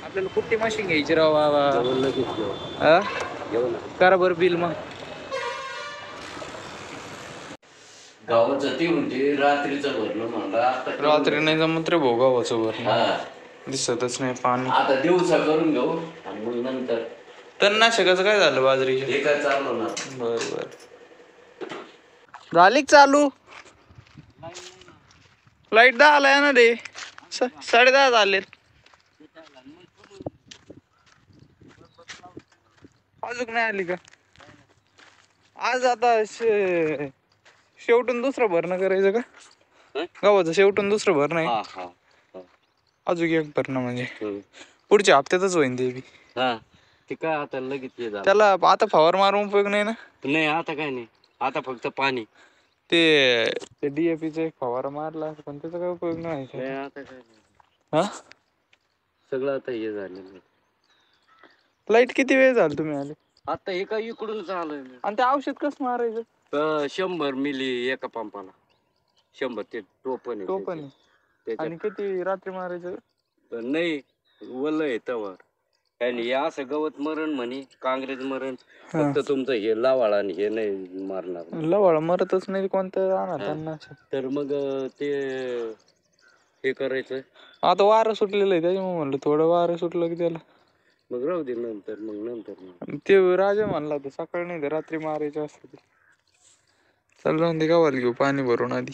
आपल्याला कुठली मशीन घ्यायची राव बाबा. करा बरं बिल मग. गावाचं ते म्हणजे रात्रीचं भरणं म्हणला. रात्री नाही जमत रे भाऊ गावाचं भरणं. दिसतच नाही पाणी. आता दिवसा करून घेऊ आणि मग नंतर तणनाशकाचं काय झालं बाजरीच्या? हे काय चालू ना. बर झाली चालू. लाईट 10 आलाय ना रे. 10:30 झाले. अजून नाही आली का? आज आता शेवटून दुसरं भरणं करायचं का? गावाचं शेवटून दुसरं भरणं आहे. अजून एक भरणं म्हणजे पुढच्या हप्त्यातच होईन ते बी. ते काय आता लगेच त्याला आता फवार मारून उपयोग नाही ना. नाही आता काय नाही, आता फक्त पाणी. ते DAP एक फवारा मारला पण त्याचा काय उपयोग नाही. आता काय नाही. सगळं आता हे झालेलं. लाईट किती वेळ झाला तुम्ही आले? आता हे काय इकडून चालू. आणि ते औषध कसं मारायचं? 100 मिली एका पंपाला. 100 ते टोपण आणि किती रात्री मारायचं? नाही वल आहे तवर. आणि हे असं गवत मरण म्हणे, काँग्रेस मरण. फक्त तुमचं हे लावाळ आणि हे नाही मारणार. लावाळ मरतच नाही कोणतं राहणार. तर मग ते हे करायचं. आता वारं सुटलेलं आहे त्याच्यामुळे म्हणलं थोडं वारं सुटलं की त्याला मग राहू दे. नंतर ते राजा म्हणला तर सकाळी नाही तर रात्री मारायचे असते. चल जाऊन दे गावाला घेऊ पाणी भरून आधी.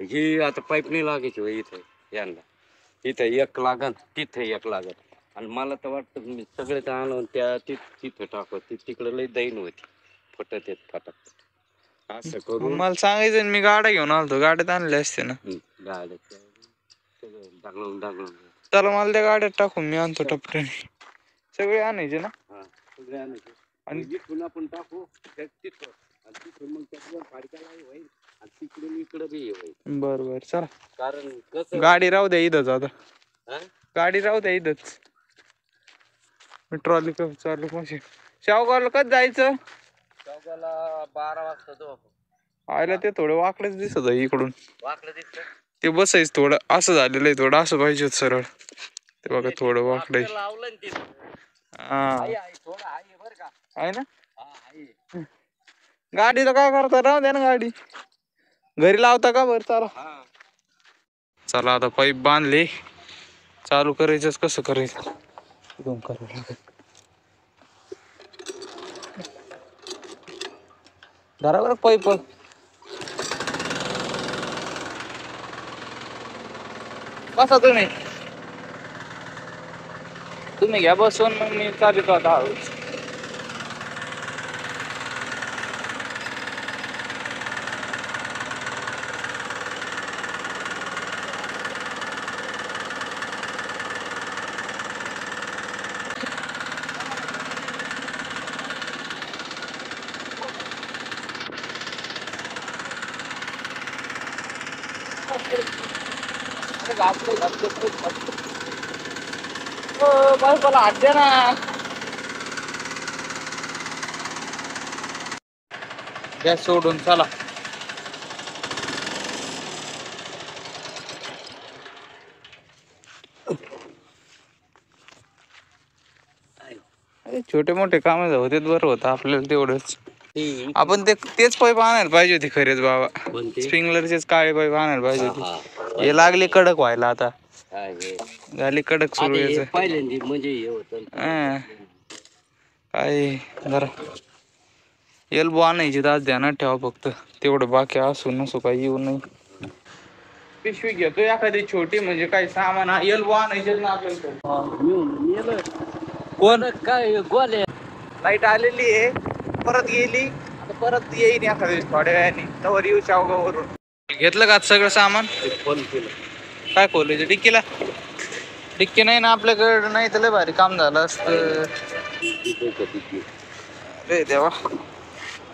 ही आता पाईप नाही लागायची होय इथे यांना. इथं एक लागन, तिथे एक लागन. आणि मला तर वाटतं मी सगळे तर आणून त्या तिथं टाकत. तिकडे लई दैन होती. फटत येत फटाफट असं करून. मला सांगायचं मी गाड्या घेऊन आलतो. गाड्यात आणले असते ना. गाड्यात डागळून चला मला त्या गाड्यात टाकून मी आणतो टपऱ्याने. सगळे आणायचे ना. सगळे आणायचे आणि जिथून आपण टाकू तिथं आणि तिथून मग त्याच्यावर फाडक्यालाही होईल आणि तिकडून इकडं बी होईल. बर चला. कारण कसं गाडी राहू द्या इथंच आता. गाडी राहू द्या इथंच. ट्रॉली कप चालू मशीन. शावगावला कधी जायचं? शावगावला 12 वाजता जाऊ आपण. आयला ते थोडं वाकडच दिसत आहे इकडून. वाकडं दिसत ते बसायचं थोडं असं झालेलं आहे. थोडं असं पाहिजे होत सरळ. ते बघा थोडं वाकडं आहे. आहे ना. गाडीला काय करता राहू द्या ना गाडी. घरी लावता का बरं? चला चला आता पाईप बांधले. चालू करायचंच कसं करायचं दोन करावं लागेल. बरोबर पाईप बसा तुम्ही घ्या बसून मग मी चालतो आता. बस मला हात दे ना. गॅस सोडून चला. छोटे मोठे काम होते बरं होतं आपल्याला तेवढंच. आपण तेच पाईप आणायला पाहिजे होती खरेच बाबा. स्प्रिंगलरचेच काळे पाईप आणायला पाहिजे होती. हे लागले कडक व्हायला आता. झाली कडक सुरू काय जरा एल्बो आणायची आज ध्यानात ठेवा फक्त. तेवढं बाकी असू नसू काही येऊ नाही. पिशवी घेतो एखादी छोटी म्हणजे काही सामान. एल्बो आणायचे ना आपल्याला. कोण काय गोले लाईट आलेली आहे परत गेली. आता परत येईन एखाद्या थोड्या वेळाने. तवर येऊ शावगाववरून. घेतलं का सगळं सामान? फोन केलं. काय खोलायचं डिक्कीला? डिक्की नाही ना आपल्याकडे. नाही तर लय भारी काम झालं असतं रे देवा.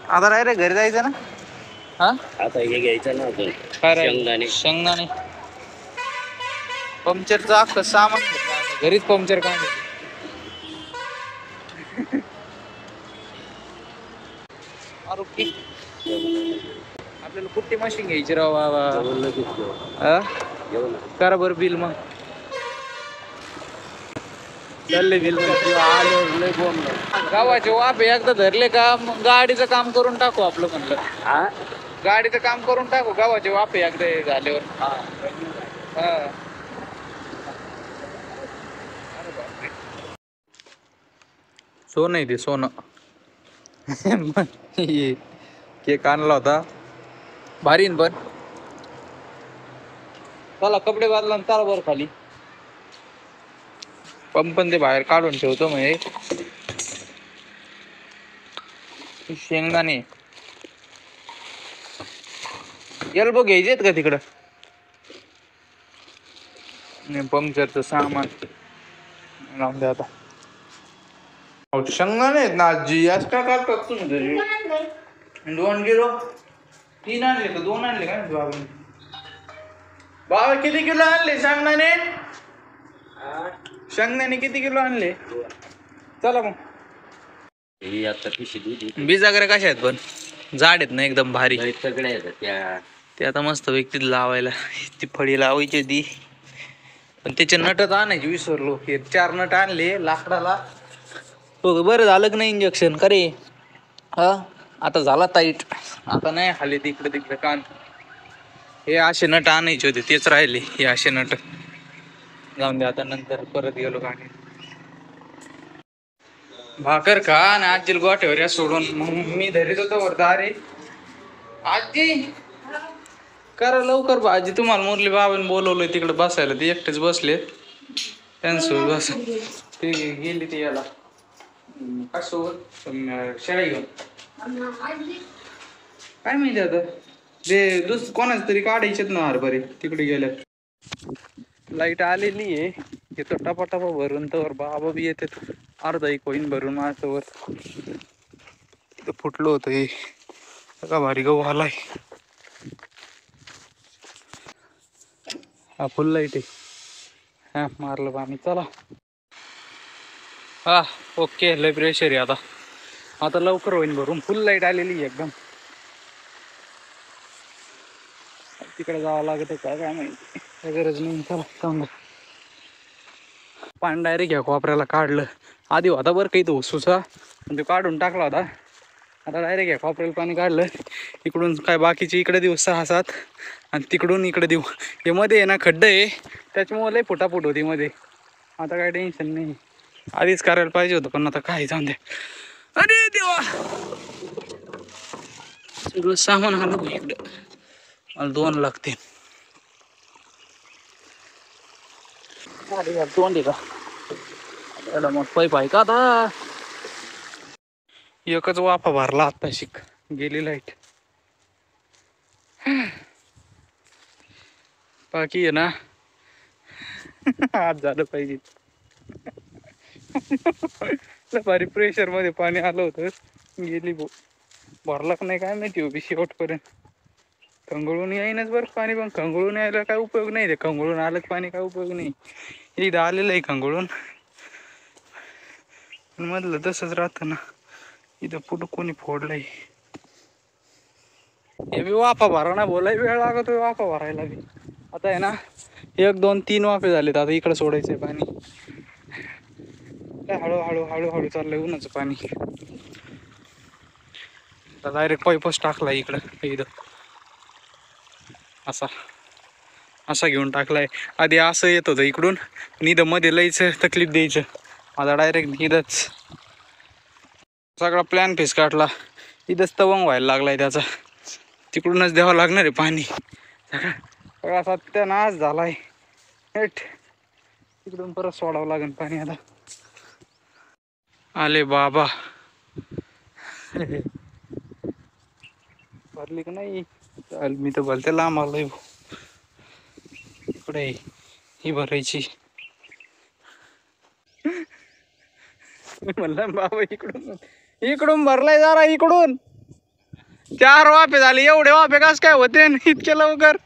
आता राय रे घरी जायचं ना. आता हे घ्यायचं ना काय शेंगदाणे. पंक्चरचं अख्खं सामान घरीच पंक्चर काय आपल्याला कुठली मशीन घ्यायची राव बाबा. करा बरं बिल मग. चालले बिल आले लय बोंबलं. गावाचे वाफे एकदा धरले का मग गाडीचं काम करून टाकू आपलं म्हणलं. हा गाडीचं काम करून टाकू गावाचे वाफे एकदा हे झाल्यावर. हा. सोनं आहे ते सोनं. केक आणला होता भारी न पण. चला कपडे बदला चला बरं खाली. पंपन ते बाहेर काढून ठेवतो म्हणजे शेंगदाणे एल्बो घ्यायचेत का तिकडं. पंक्चरचं सामान लावून द्या आता. शेंगदाणे आहेत ना आजी आज काय करतात तुम्ही घरी. 2 किलो 3 आणले का 2 आणले का बाबा. बाबा किती किलो आणले शेंगदाणे. शेंगदाणे किती किलो आणले. चला मग. ही आता पिशी दिली. बीज वगैरे कशा आहेत पण जाड आहेत ना एकदम भारी. सगळ्या आहेत त्या. ते आता मस्त व्यक्तीत लावायला ती फळी लावायची होती पण त्याचे नटच आणायचे विसरलो. हे 4 नट आणले लाकडाला. हो बरं झालं की नाही इंजेक्शन का रे. हा आता झाला टाईट. आता नाही हाले तिकडे तिकडे कान. हे असे नट आणायचे होते तेच राहिले. हे असे नट जाऊन दे आता नंतर परत गेलो गाडी. भाकर खा आणि आजीला गोठ्यावर या सोडून मग मी धरीत होतो वरता. अरे आजी करा लवकर भाजी. तुम्हाला मुरली बाबांनी बोलवलंय तिकडे बसायला. ते एकटेच बसले त्यांच्यासोबत बस. ते गेली ती याला कसोबत शेळ्या घेऊन. काय माहिती आता ते कोणाच तरी काढायचेत ना हरभरे तिकडे गेल्या. लाईट आलेली आहे. येतो टपाटपा भरून तर बाबा बी येते. अर्धा 1 होईन भरून माझ्यावर. तिथं फुटलं होतं हे का भारी गहू आलाय. हा फुल लाईट आहे. हा मारलं पाणी. चला हा ओके. लय प्रेशर आहे आता. आता लवकर होईन भरून. फुल लाईट आलेली आहे एकदम. तिकडे जावं लागत काय काय माहिती. काय गरज नाही. चला चांगलं पाणी डायरेक्ट घ्या कोपऱ्याला काढलं. आधी होता बरं काही तो सुसा पण तो काढून टाकला होता. आता डायरेक्ट घ्या कोपऱ्याला पाणी काढलं. इकडून काय बाकीचे इकडे देऊ 6-7 आणि तिकडून इकडे देऊ. हे मध्ये आहे ना खड्डं आहे त्याच्यामुळे लय फुटाफुट होती मध्ये. आता काय टेन्शन नाही. आधीच करायला पाहिजे होतं पण आता काय जाऊन द्या. अरे देवा सगळं सामान आलं इकडं. मला 2 लागते. अरे यार 2 का त्याला मग पाईप आहे का आता. एकच वाफा भरला आता शिक गेली लाईट. बाकी आहे ना आज झालं पाहिजे. भारी प्रेशर मध्ये पाणी आलं होतं. गेली भरला का नाही काय माहिती हो बी शेवटपर्यंत. खंगळून येईनच बरं पाणी पण खंगळून यायला काय उपयोग नाही. ते खंगळून आलं पाणी काय उपयोग नाही. इथं आलेलं आहे खंगळून मधलं तसंच राहतं ना. इथं पुढं कोणी फोडलंय. हे बी वाफा भरा ना बोलाय वेळ लागतोय वाफा भरायला बी. आता आहे ना 1 2 3 वाफे झालेत. आता इकडे सोडायचंय पाणी. हळूहळू हळूहळू चाललंय उन्हाचं पाणी. डायरेक्ट पाईपच टाकला इकडं. इथं असा घेऊन टाकलाय. आधी असं येत होतं इकडून इथं मध्ये लईच तकलीफ द्यायचं. आता डायरेक्ट इथंच सगळा प्लॅन फेस काढला. इथंच तवंग व्हायला लागलाय त्याचा. तिकडूनच द्यावं लागणार आहे पाणी. सगळा सत्यानाश झालाय. हेट तिकडून परत सोडावं लागेल पाणी आता. आले बाबा भरली का नाही. चाल मी तर भलते लांब आलोय. इकडे ही भरायची. म्हणलं बाबा इकडून भरलाय जरा इकडून. 4 वाफे झाले. एवढे वाफे कस काय होते इतके लवकर.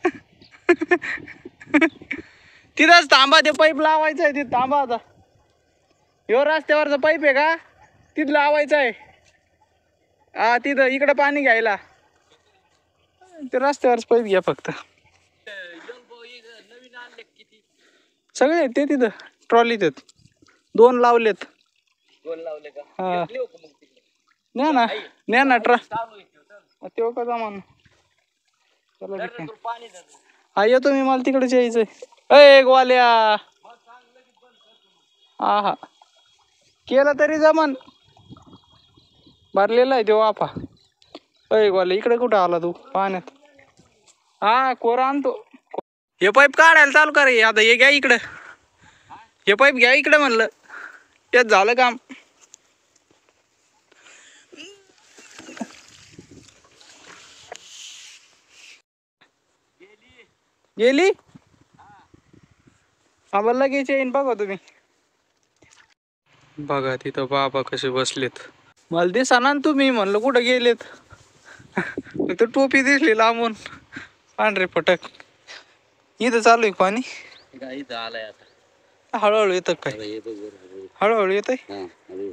तिथंच थांबा. ते पाईप लावायचं आहे. तिथं थांबा आता. ह्यो रस्त्यावरचा पाईप आहे का तिथं लावायचं आहे. हा तिथं इकडं पाणी घ्यायला ते रस्त्यावरच पाईप घ्या फक्त. सगळे ते तिथं ट्रॉलीत 2 लावलेत. दोन लावले का? हा. घेतले होते मग तिकडे. न्या ना ट्रा चालू आहे ठेव. तेव्हा का जमान. चला धर ठीक रे, आहे. तू पाणी धर. हा येतो मी, मला तिकडे यायचंय. अय गोवाल्या. हा हा केलं तरी जमन. भरलेला आहे तो वाफा. अय गोवाल्या इकडे कुठं आला तू पाण्यात? हा कोरा आणतो. हे पाईप काढायला चालू कर हे. आता हे घ्या इकडं. हे पाईप घ्या इकडे म्हणलं. तेच झालं काम. गेली आम्हाला लगेच येईन बघा तुम्ही. बघा तिथं बाबा कसे बसलेत. मला दिसा ना तुम्ही म्हणलं कुठं गेलेत. तर टोपी दिसली लांबून पांढरे पटक. इथं चालू आहे पाणी. इथं आलाय आता. हळूहळू येतं काय? हे बघ बरं. हळूहळू येतंय. हा, अरे.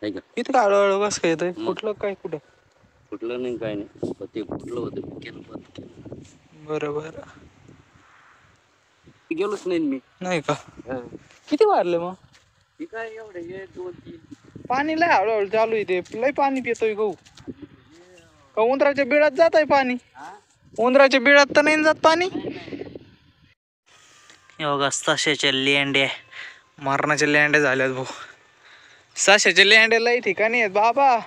आहे का? इथं काय हळूहळू कसं काय येतंय? कुठलं काय कुठं? फुटलं नाही काय नाही. पण ते फुटलं होतं केलं बंद केलं. बरं गेलोच नाही मी. नाही का? हा. किती वारले मग? हे काय एवढे हे 2-3. पाणी लय हळूहळू चालू आहे. ते लय पाणी पितोय गहू. का उंदराच्या बिळात जात आहे पाणी? उंदराच्या बिळात तर नाही जात पाणी. बघा सशाच्या लेंड्या, मरणाच्या लेंड्या झाल्यात भाऊ. सशाच्या लेंड्या लय ठिकाणी आहेत बाबा.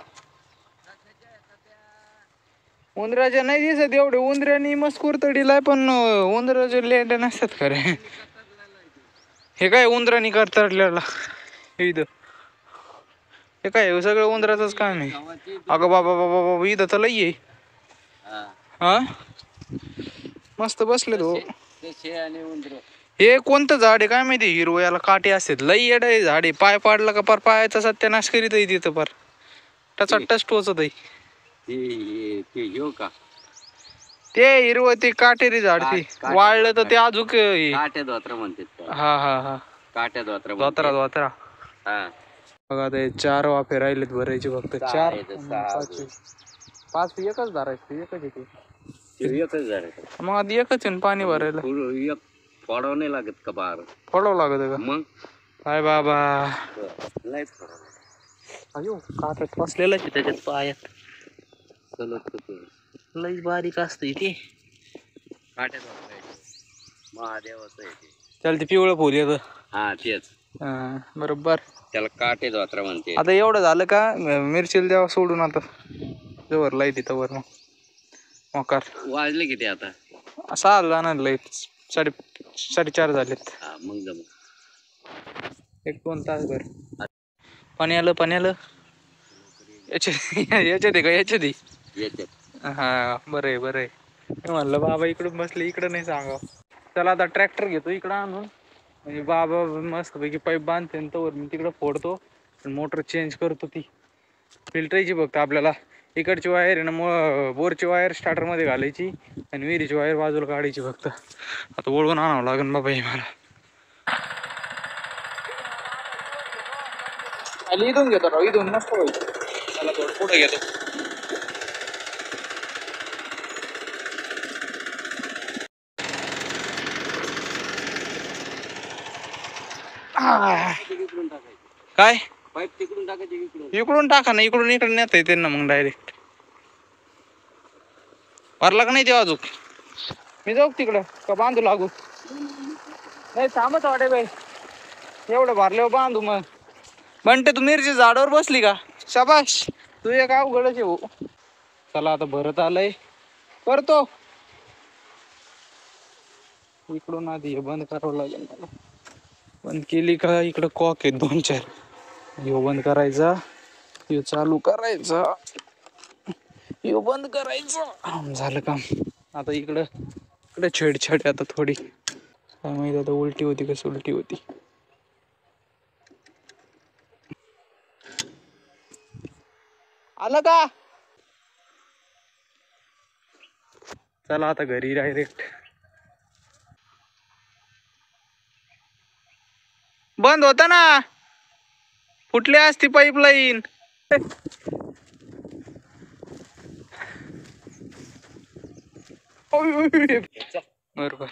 उंदराच्या नाही दिसत एवढे. उंदऱ्यानी मस्कूर तडीलाय पण उंदराच्या लेंड्या नसतात खरे. हे काय उंदरानी करतडलेला इथं. हे काय सगळं उंदराचंच काम आहे. अगं बाबा बाबा बाबा इथं तर लई आहे. हा मस्त बसले तो. आणि उंदर. हे कोणतं झाड आहे काय माहिती? हिरवं याला काटे असतात. लई येड आहे झाड आहे. पाय पाडला का पार पायाचा सत्यानाश करीत आहे तिथं पार. त्याचा टच टोचत आहे. ते येऊ का? ते हिरवं ते काटेरी झाड ते वाळलं तर ते अजूक काट्या धोत्रा म्हणतात. हा हा हा काट्या धोत्रा. धोत्रा. हा बघा ते 4 वाफे राहिलेत भरायचे फक्त. 4 सहा. 5 एकच धरायचं. एकच येते एकच झाड. मग आधी एकच आहे ना पाणी भरायला. एक फोडावं नाही लागत का बार? फोडावं लागत का मग? काय बाबा? नाही फोडावं. अयो काट्यात फसलेलं आहे त्याच्यात पायात. लई बारीक असतं ते. काट्या धोत्रा महादेवाचं आहे ते. त्याला ते पिवळं फुल येतं. हा तेच. बरोबर. त्याला काटे धोत्रा म्हणते. आता एवढं झालं का मिरचीला द्यावा सोडून. आता जवळ लाईट इथं वर मकार वाजले किती आता? 6 जाणार लाईट. 4:30 झालेत. हा मग जम 1-2 तास भर. पाणी आलं याच्यात का याच्यात? हा बरं आहे. मी म्हणलं बाबा इकडून बसले इकडं नाही सांगा. चला आता ट्रॅक्टर घेतो इकडं आणून. म्हणजे बाबा मस्तपैकी पाईप बांधते तोवर मी तिकडं फोडतो. मोटर चेंज करतो. ती फिल्टरची फक्त आपल्याला इकडची वायर आहे ना बोरची वायर स्टार्टरमध्ये घालायची आणि विहिरीची वायर बाजूला काढायची फक्त. आता ओळखून आणावं लागेल बाबा हे मला. इथून घेतो राव. इथून मस्त होईल. मला थोडं पुढे घेतो. काय पाईप तिकडून टाकायचे इकडून टाका ना. इकडून इकडे नेता येते ना मग डायरेक्ट. भरला का नाही तेव्हा अजून? मी जाऊ तिकडं का बांधू लागू? नाही थांबत वाटे बाई. एवढं भरल्यावर बांधू मग. म्हणते तू मिरची झाडावर बसली का? शाबाश. तू एक अवघडच आहे हो. चला आता भरत आलंय. करतो इकडून आधी हे बंद करावं लागेल मला. बंद केली का इकडं कॉक आहे 2-4. ह्यो बंद करायचा. ह्यो चालू करायचा. ह्यो बंद करायचा. झालं काम. आता इकडं छेडछाड आता थोडी. काय माहिती आता उलटी होती कशी उलटी होती. आलं का? चला आता घरी डायरेक्ट. बंद होता ना. फुटली असती पाईपलाईन. बरोबर.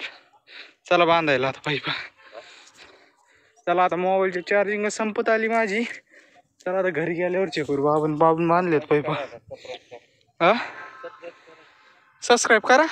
चला बांधायला आता पाईप. चला आता मोबाईलची चार्जिंग संपत आली माझी. चला आता घरी गेल्यावर चेक करू. बाबून बांधलेत पाईप. हा सबस्क्राईब करा.